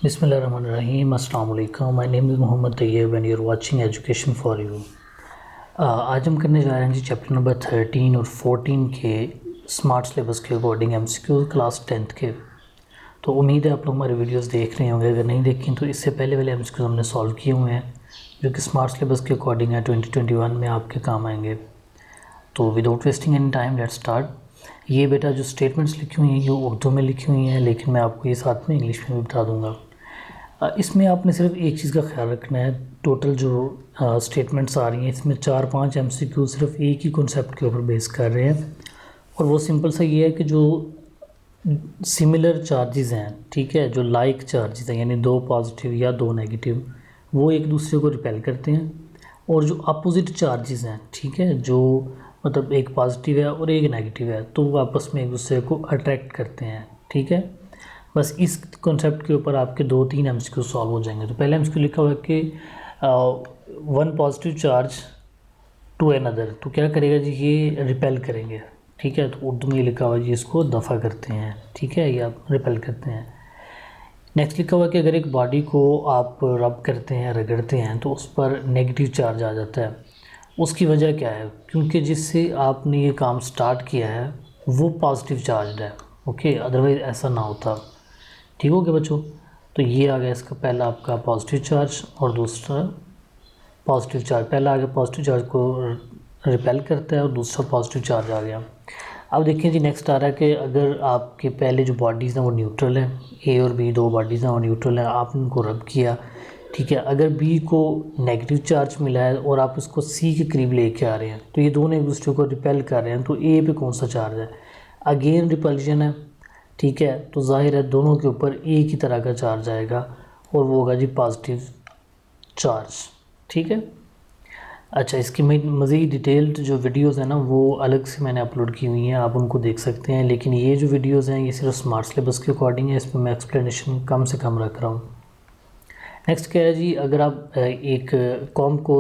बिस्मिल्लाहिर्रहमानिर्रहीम। अस्सलाम वालेकुम। My name is Mohammad Tayyab and you are watching education for you. आज हम करने जा रहे हैं जी चैप्टर नंबर 13 और 14 के स्मार्ट सिलेबस के अकॉर्डिंग एमसीक्यू क्लास 10th के। तो उम्मीद है आप लोग हमारे वीडियोस देख रहे होंगे। अगर नहीं देखें तो इससे पहले वाले एमसीक्यू हमने सॉल्व किए हुए हैं जो कि स्मार्ट सिलेबस के अकॉर्डिंग है, 2021 में आपके काम आएंगे। तो without wasting any time let's start. ये बेटा जो स्टेटमेंट्स लिखी हुई हैं ये उर्दू में लिखी हुई हैं, लेकिन मैं आपको ये साथ में इंग्लिश में भी बता दूंगा। इसमें आपने सिर्फ एक चीज़ का ख्याल रखना है। टोटल जो स्टेटमेंट्स आ रही हैं इसमें 4-5 एमसीक्यू सिर्फ एक ही कॉन्सेप्ट के ऊपर बेस कर रहे हैं, और वो सिंपल सा ये है कि जो सिमिलर चार्जेस हैं, ठीक है, जो लाइक चार्जेस हैं यानी 2 पॉजिटिव या 2 नेगेटिव, वो एक दूसरे को रिपेल करते हैं। और जो अपोजिट चार्जेस हैं, ठीक है, जो मतलब एक पॉजिटिव है और एक नेगेटिव है, तो वो आपस में एक दूसरे को अट्रैक्ट करते हैं, ठीक है। बस इस कॉन्सेप्ट के ऊपर आपके 2-3 एमसीक्यू सॉल्व हो जाएंगे। तो पहले एमसीक्यू लिखा हुआ है कि 1 पॉजिटिव चार्ज टू अनदर, तो क्या करेगा जी, ये रिपेल करेंगे, ठीक है। तो उर्दू में ये लिखा हुआ है जी, इसको दफ़ा करते हैं, ठीक है, या रिपेल करते हैं। नेक्स्ट लिखा हुआ है कि अगर एक बॉडी को आप रब करते हैं, रगड़ते हैं, तो उस पर नेगेटिव चार्ज आ जाता है। उसकी वजह क्या है? क्योंकि जिससे आपने ये काम स्टार्ट किया है वो पॉजिटिव चार्ज है, ओके, अदरवाइज़ ऐसा ना होता। ठीक हो गया बच्चों? तो ये आ गया इसका पहला आपका पॉजिटिव चार्ज और दूसरा पॉजिटिव चार्ज। पहला आ गया पॉजिटिव चार्ज को रिपेल करता है और दूसरा पॉजिटिव चार्ज आ गया। अब देखिए जी, नेक्स्ट आ रहा है कि अगर आपके पहले जो बॉडीज़ हैं वो न्यूट्रल हैं, ए और बी 2 बॉडीज़ हैं वो न्यूट्रल हैं, आपने उनको रब किया, ठीक है। अगर बी को नेगेटिव चार्ज मिला है और आप उसको सी के करीब लेके आ रहे हैं, तो ये दोनों एक दूसरे को रिपेल कर रहे हैं, तो ए पे कौन सा चार्ज है? अगेन रिपल्जन है, ठीक है। तो जाहिर है दोनों के ऊपर एक ही तरह का चार्ज आएगा और वो होगा जी पॉजिटिव चार्ज, ठीक है। अच्छा, इसकी मज़ीद डिटेल्ड जो वीडियोस हैं ना वो अलग से मैंने अपलोड की हुई हैं, आप उनको देख सकते हैं। लेकिन ये जो वीडियोस हैं ये सिर्फ स्मार्ट सिलेबस के अकॉर्डिंग है, इस पर मैं एक्सप्लेनेशन कम से कम रख रहा हूँ। नेक्स्ट क्या है जी, अगर आप एक कॉम्ब को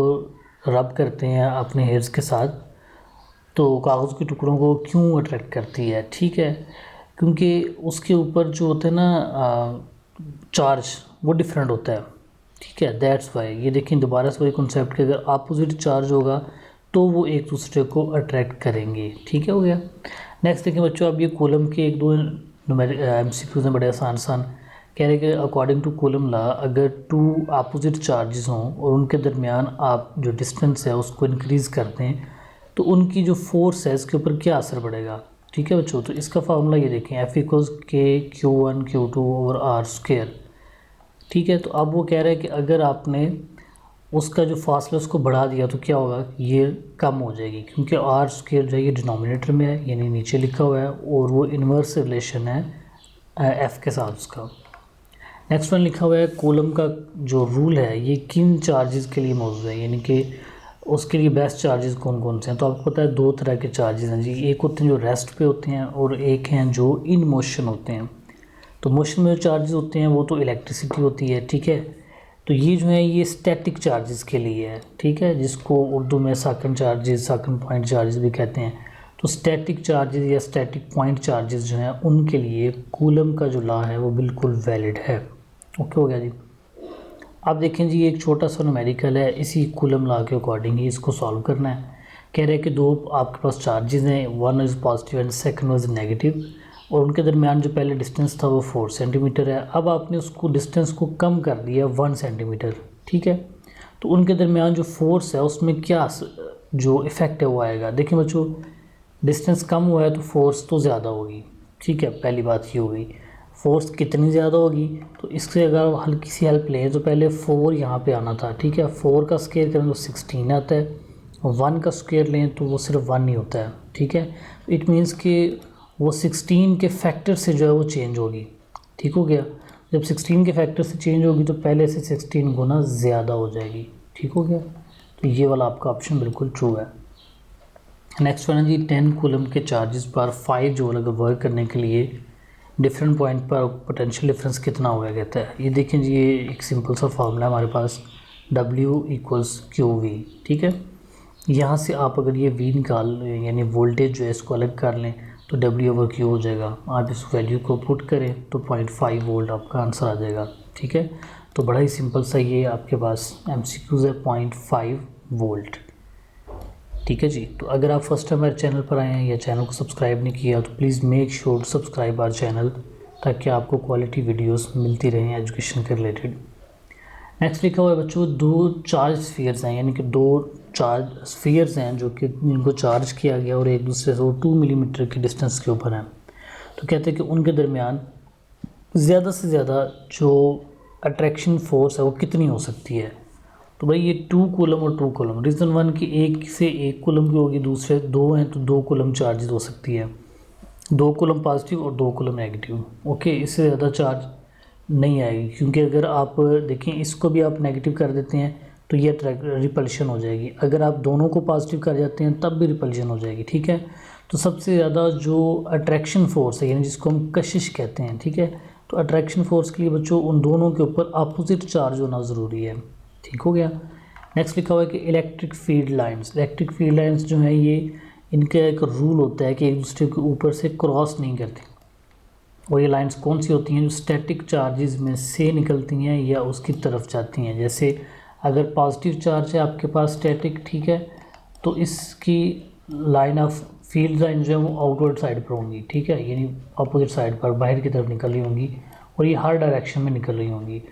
रब करते हैं अपने हेयर्स के साथ, तो कागज़ के टुकड़ों को क्यों अट्रैक्ट करती है? ठीक है, क्योंकि उसके ऊपर जो होता है ना चार्ज, वो डिफरेंट होता है, ठीक है, दैट्स वाई। ये देखें दोबारा से वही कॉन्सेप्ट कि अगर अपोजिट चार्ज होगा तो वो एक दूसरे को अट्रैक्ट करेंगे, ठीक है, हो गया। नेक्स्ट देखें बच्चों, अब ये कॉलम के 1-2 एमसीक्यूज़ हैं बड़े आसान आसान। कह रहे हैं कि अकॉर्डिंग टू कूलम लॉ, अगर 2 अपोजिट चार्जेस हों और उनके दरमियान आप जो डिस्टेंस है उसको इंक्रीज़ करते हैं, तो उनकी जो फोर्स है इसके ऊपर क्या असर पड़ेगा, ठीक है बच्चों। तो इसका फार्मूला ये देखें, F=K(Q1Q2/R²), ठीक है। तो अब वो कह रहा है कि अगर आपने उसका जो फासला उसको बढ़ा दिया तो क्या होगा, ये कम हो जाएगी, क्योंकि R² जो है ये डिनोमिनेटर में है यानी नीचे लिखा हुआ है, और वो इन्वर्स रिलेशन है F के साथ उसका। नेक्स्ट वन लिखा हुआ है कूलम का जो रूल है ये किन चार्जेस के लिए मौजूद है, यानी कि उसके लिए बेस्ट चार्जेस कौन कौन से हैं। तो आपको पता है 2 तरह के चार्जेस हैं जी, एक होते हैं जो रेस्ट पे होते हैं और एक हैं जो इन मोशन होते हैं। तो मोशन में जो चार्जेस होते हैं वो तो इलेक्ट्रिसिटी होती है, ठीक है। तो ये जो है ये स्टैटिक चार्जेस के लिए है, ठीक है, जिसको उर्दू में साकन चार्जेस, साकन पॉइंट चार्जेस भी कहते हैं। तो स्टैटिक चार्जेस या स्टैटिक पॉइंट चार्जेस जो हैं उनके लिए कूलम का जो लॉ है वो बिल्कुल वैलिड है। ओके हो गया जी। अब देखें जी, एक छोटा सा न्यूमेरिकल है, इसी कूलम लॉ के अकॉर्डिंग ही इसको सॉल्व करना है। कह रहे हैं कि 2 आपके पास चार्जेस हैं, 1 is positive and second is negative, और उनके दरमियान जो पहले डिस्टेंस था वो 4 सेंटीमीटर है। अब आपने उसको डिस्टेंस को कम कर दिया 1 सेंटीमीटर, ठीक है। तो उनके दरमियान जो फोर्स है उसमें क्या जो इफ़ेक्ट है वो आएगा। देखिए बच्चों, डिस्टेंस कम हुआ है तो फोर्स तो ज़्यादा होगी, ठीक है, पहली बात ये हो गई। फोर्स कितनी ज़्यादा होगी, तो इससे अगर हल्की सी हेल्प लें तो पहले 4 यहाँ पे आना था, ठीक है। 4 का स्क्वायर करें तो 16 आता है, 1 का स्क्वायर लें तो वो सिर्फ 1 ही होता है, ठीक है। इट मीन्स कि वो 16 के फैक्टर से जो है वो चेंज होगी, ठीक हो गया। जब 16 के फैक्टर से चेंज होगी तो पहले से 16 गुना ज़्यादा हो जाएगी, ठीक हो गया। तो ये वाला आपका ऑप्शन बिल्कुल ट्रू है। नेक्स्ट वन है जी, 10 कूलम के चार्जेस पर 5 जूल अगर वर्क करने के लिए डिफरेंट पॉइंट पर पोटेंशियल डिफरेंस कितना होगा कहता है। ये देखें जी, ये एक सिंपल सा फार्मूला है हमारे पास, W=QV, ठीक है। यहाँ से आप अगर ये V निकाल यानी वोल्टेज जो है इसको अलग कर लें तो W/Q हो जाएगा। आप इस वैल्यू को पुट करें तो 0.5 वोल्ट आपका आंसर आ जाएगा। ठीक है। तो बड़ा ही सिंपल सा ये आपके पास MCQs है 0.5 वोल्ट, ठीक है जी। तो अगर आप फर्स्ट टाइम हमारे चैनल पर आए हैं या चैनल को सब्सक्राइब नहीं किया तो please make sure subscribe our channel, ताकि आपको क्वालिटी वीडियोस मिलती रहें एजुकेशन के रिलेटेड। नेक्स्ट लिखा हुआ है बच्चों, 2 चार्ज स्फीयर्स हैं, यानी कि 2 चार्ज स्फीयर्स हैं जो कि इनको चार्ज किया गया और एक दूसरे से 2 मिलीमीटर की डिस्टेंस के ऊपर हैं। तो कहते हैं कि उनके दरमियान ज़्यादा से ज़्यादा जो अट्रैक्शन फोर्स है वो कितनी हो सकती है। तो भाई ये 2 कूलम और 2 कूलम, रीज़न 1 कि एक से 1 कूलम की होगी, दूसरे 2 हैं तो 2 कूलम चार्ज हो सकती है, 2 कूलम पॉजिटिव और 2 कूलम नेगेटिव। ओके, इससे ज़्यादा चार्ज नहीं आएगी, क्योंकि अगर आप देखें इसको भी आप नेगेटिव कर देते हैं तो ये रिपल्शन हो जाएगी, अगर आप दोनों को पॉजिटिव कर जाते हैं तब भी रिपल्शन हो जाएगी, ठीक है। तो सबसे ज़्यादा जो अट्रैक्शन फोर्स है, यानी जिसको हम कशिश कहते हैं, ठीक है, तो अट्रैक्शन फोर्स के लिए बच्चों उन दोनों के ऊपर अपोजिट चार्ज होना ज़रूरी है, ठीक हो गया। नेक्स्ट लिखा हुआ है कि electric field lines, electric field lines जो है ये इनका एक रूल होता है कि एक दूसरे के ऊपर से क्रॉस नहीं करती, और ये लाइंस कौन सी होती हैं, जो स्टैटिक चार्जेस में से निकलती हैं या उसकी तरफ जाती हैं। जैसे अगर पॉजिटिव चार्ज है आपके पास स्टैटिक, ठीक है, तो इसकी लाइन ऑफ फील्ड लाइन जो है वो आउटवर्ड साइड पर होंगी, ठीक है, यानी अपोजिट साइड पर बाहर की तरफ निकल रही होंगी और ये हर डायरेक्शन में निकल रही होंगी।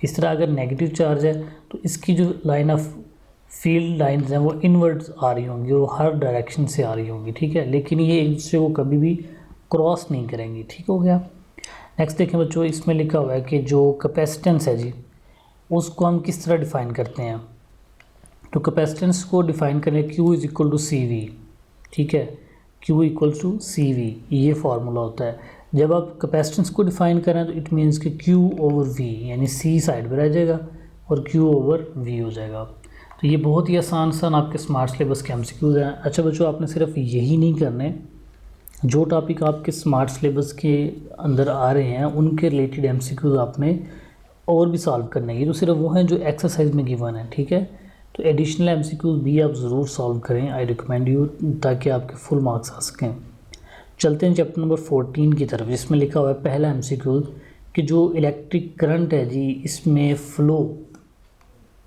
इस तरह अगर नेगेटिव चार्ज है तो इसकी जो लाइन ऑफ फील्ड लाइंस हैं वो इनवर्ड्स आ रही होंगी और हर डायरेक्शन से आ रही होंगी, ठीक है, लेकिन ये एक दूसरे को कभी भी क्रॉस नहीं करेंगी, ठीक हो गया। नेक्स्ट देखें बच्चों, इसमें लिखा हुआ है कि जो कैपेसिटेंस है जी उसको हम किस तरह डिफ़ाइन करते हैं। तो कैपेसिटेंस को डिफ़ाइन करें Q is equal to CV, ठीक है, Q इक्वल टू CV, ये फार्मूला होता है। जब आप कैपेसिटेंस को डिफ़ाइन करें तो इट मीन्स कि Q ओवर V, यानी C साइड पर रह जाएगा और Q ओवर V हो जाएगा। तो ये बहुत ही आसान आपके स्मार्ट सिलेबस के MCQs हैं। अच्छा बच्चों, आपने सिर्फ यही नहीं करने, जो टॉपिक आपके स्मार्ट सिलेबस के अंदर आ रहे हैं उनके रिलेटेड MCQs आपने और भी सॉल्व करने हैं। ये तो सिर्फ वो हैं जो एक्सरसाइज में गिवन है, ठीक है। तो एडिशनल MCQs भी आप ज़रूर सॉल्व करें, आई रिकमेंड यू, ताकि आपके फुल मार्क्स आ सकें। चलते हैं चैप्टर नंबर 14 की तरफ, जिसमें लिखा हुआ है पहला MCQ कि जो इलेक्ट्रिक करंट है जी, इसमें फ़्लो,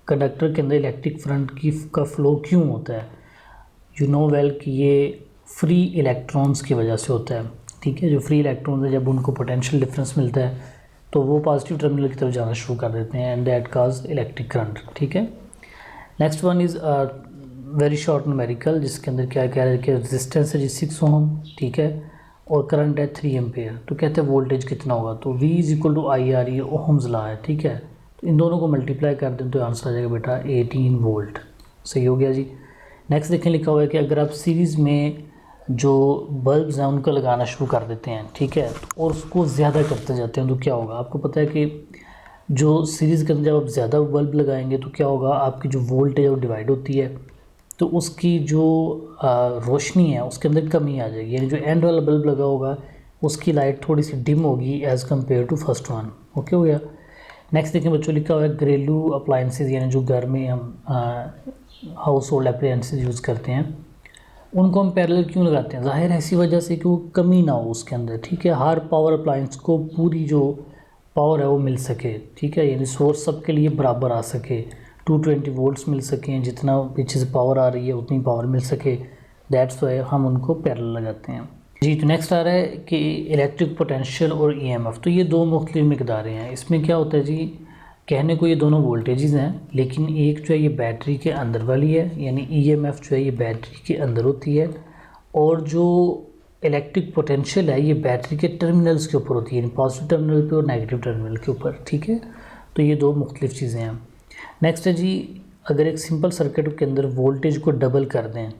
कंडक्टर के अंदर इलेक्ट्रिक करंट का फ़्लो क्यों होता है। यू नो वेल कि ये फ्री इलेक्ट्रॉन्स की वजह से होता है, ठीक है। जो फ्री इलेक्ट्रॉन्स है जब उनको पोटेंशियल डिफरेंस मिलता है तो वो पॉजिटिव टर्मिनल की तरफ जाना शुरू कर देते हैं, and that cause electric current, ठीक है। Next one is very short numerical, जिसके अंदर क्या कह रहा है कि रेजिस्टेंस है जी 6 ओम, ठीक है, और करंट है 3 एम्पेयर। तो कहते हैं वोल्टेज कितना होगा, तो V is equal to IR, ये ओहम्स लॉ है, ठीक है। तो इन दोनों को मल्टीप्लाई कर दें तो आंसर आ जाएगा बेटा 18 वोल्ट, सही हो गया जी। नेक्स्ट देखें, लिखा हुआ है कि अगर आप सीरीज़ में जो बल्ब्स हैं उनको लगाना शुरू कर देते हैं, ठीक है, और उसको ज़्यादा करते जाते हैं तो क्या होगा। आपको पता है कि जो सीरीज़ के अंदर जब आप ज़्यादा बल्ब लगाएंगे तो क्या होगा, आपकी जो वोल्टेज है वो डिवाइड होती है, तो उसकी जो रोशनी है उसके अंदर कमी आ जाएगी, यानी जो एंड वाला बल्ब लगा होगा उसकी लाइट थोड़ी सी डिम होगी as compare to first one. Okay हो गया। नेक्स्ट देखें बच्चों, लिखा हुआ है घरेलू अप्लाइंसेज, यानी जो घर में हम हाउस होल्ड अप्लाइंसेज यूज़ करते हैं उनको हम पैरेलल क्यों लगाते हैं। ज़ाहिर है ऐसी वजह से कि वो कमी ना हो उसके अंदर, ठीक है, हर पावर अप्लाइंस को पूरी जो पावर है वो मिल सके, ठीक है, यानी सोर्स सबके लिए बराबर आ सके, 220 वोल्ट्स मिल सकें, जितना पीछे से पावर आ रही है उतनी पावर मिल सके, दैट्स वाई हम उनको पैरेलल लगाते हैं जी। तो नेक्स्ट आ रहा है कि इलेक्ट्रिक पोटेंशियल और EMF, तो ये 2 मुख्तलिफ मिकदारें हैं। इसमें क्या होता है जी, कहने को ये दोनों वोल्टेजेस हैं, लेकिन एक जो है ये बैटरी के अंदर वाली है, यानी EMF जो है ये बैटरी के अंदर होती है, और जो इलेक्ट्रिक पोटेंशियल है ये बैटरी के टर्मिनल्स के ऊपर होती है, यानी पॉजिटिव टर्मिनल पे और नेगेटिव टर्मिनल के ऊपर, ठीक है। तो ये 2 मुख्तलिफ चीज़ें हैं। नेक्स्ट है जी, अगर एक सिंपल सर्किट के अंदर वोल्टेज को डबल कर दें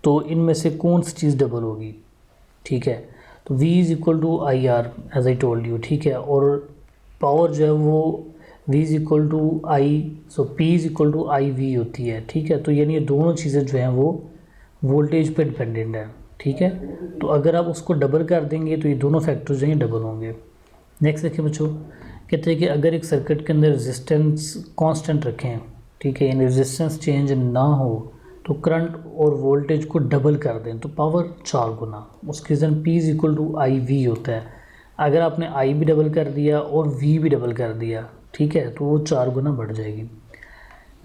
तो इनमें से कौन सी चीज़ डबल होगी, ठीक है। तो V is equal to IR as I told you, ठीक है, और पावर जो है वो V is equal to P is equal to IV होती है, ठीक है। तो यानी ये दोनों चीज़ें जो हैं वो वोल्टेज पे डिपेंडेंट है, ठीक है। तो अगर आप उसको डबल कर देंगे तो ये दोनों फैक्टर्स जो हैं डबल होंगे। नेक्स्ट देखिए बच्चों, कहते हैं कि अगर एक सर्किट के अंदर रेजिस्टेंस कांस्टेंट रखें, ठीक है, यानी रेजिस्टेंस चेंज ना हो, तो करंट और वोल्टेज को डबल कर दें तो पावर 4 गुना, उसके reason P is equal to IV होता है। अगर आपने I भी डबल कर दिया और V भी डबल कर दिया ठीक है, तो वो 4 गुना बढ़ जाएगी।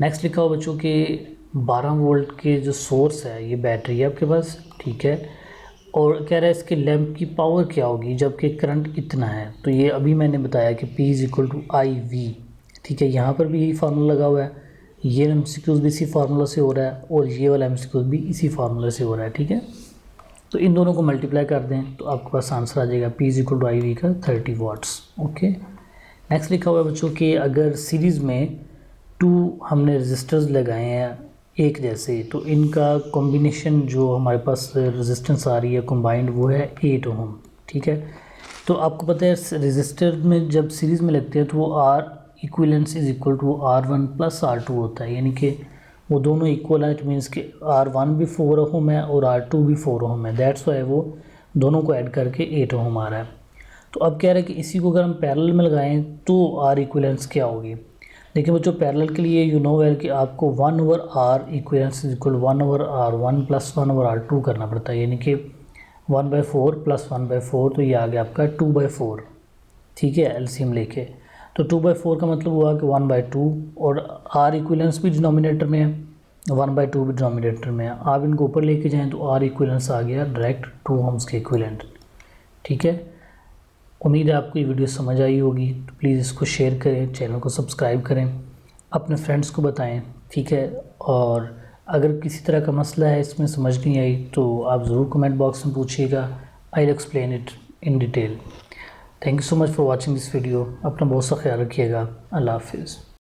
नेक्स्ट लिखा हुआ बच्चों के 12 वोल्ट के जो सोर्स है, ये बैटरी है आपके पास, ठीक है, और कह रहा है इसके लैंप की पावर क्या होगी जबकि करंट इतना है। तो ये अभी मैंने बताया कि P = IV, ठीक है, यहाँ पर भी यही फार्मूला लगा हुआ है, ये MCQs भी इसी फार्मूला से हो रहा है और ये वाला MCQs भी इसी फार्मूला से हो रहा है, ठीक है। तो इन दोनों को मल्टीप्लाई कर दें तो आपके पास आंसर आ जाएगा P = IV का 30 वाट्स। ओके, नेक्स्ट लिखा हुआ है बच्चों कि अगर सीरीज़ में 2 हमने रजिस्टर्स लगाए हैं एक जैसे, तो इनका कॉम्बिनेशन जो हमारे पास रेजिस्टेंस आ रही है कंबाइंड, वो है 8 ओम, ठीक है। तो आपको पता है रजिस्टर में जब सीरीज़ में लगते हैं तो वो R इक्विवेलेंस = R1 + R2 होता है, यानी कि वो दोनों इक्वल है। इट मीन्स कि R1 भी 4 ओम है और R2 भी 4 ओम है, दैट्स वाई वो दोनों को ऐड करके 8 ओम आ रहा है। तो अब कह रहे हैं कि इसी को अगर हम पैरेलल में लगाएं तो R इक्विवेलेंस क्या होगी। लेकिन बच्चों पैरेलल के लिए यू नो वेल कि आपको 1/R इक्विवेलेंस = 1/R1 + 1/R2 करना पड़ता है, यानी कि 1/4 + 1/4, तो ये आ गया आपका 2/4, ठीक है, एलसीएम लेके। तो 2/4 का मतलब हुआ कि 1/2, और R इक्विवेलेंस भी डिनोमिनेटर में है, 1/2 भी डिनोमिनेटर में है। आप इनको ऊपर लेके जाएं तो R इक्विवेलेंस आ गया डायरेक्ट 2 ओम्स के इक्विवेलेंट, ठीक है। उम्मीद है आपको ये वीडियो समझ आई होगी। तो प्लीज़ इसको शेयर करें, चैनल को सब्सक्राइब करें, अपने फ्रेंड्स को बताएं, ठीक है। और अगर किसी तरह का मसला है इसमें समझ नहीं आई तो आप ज़रूर कमेंट बॉक्स में पूछिएगा, I will explain it in detail. Thank you so much for watching this video. अपना बहुत सा ख्याल रखिएगा। अल्लाह हाफिज़।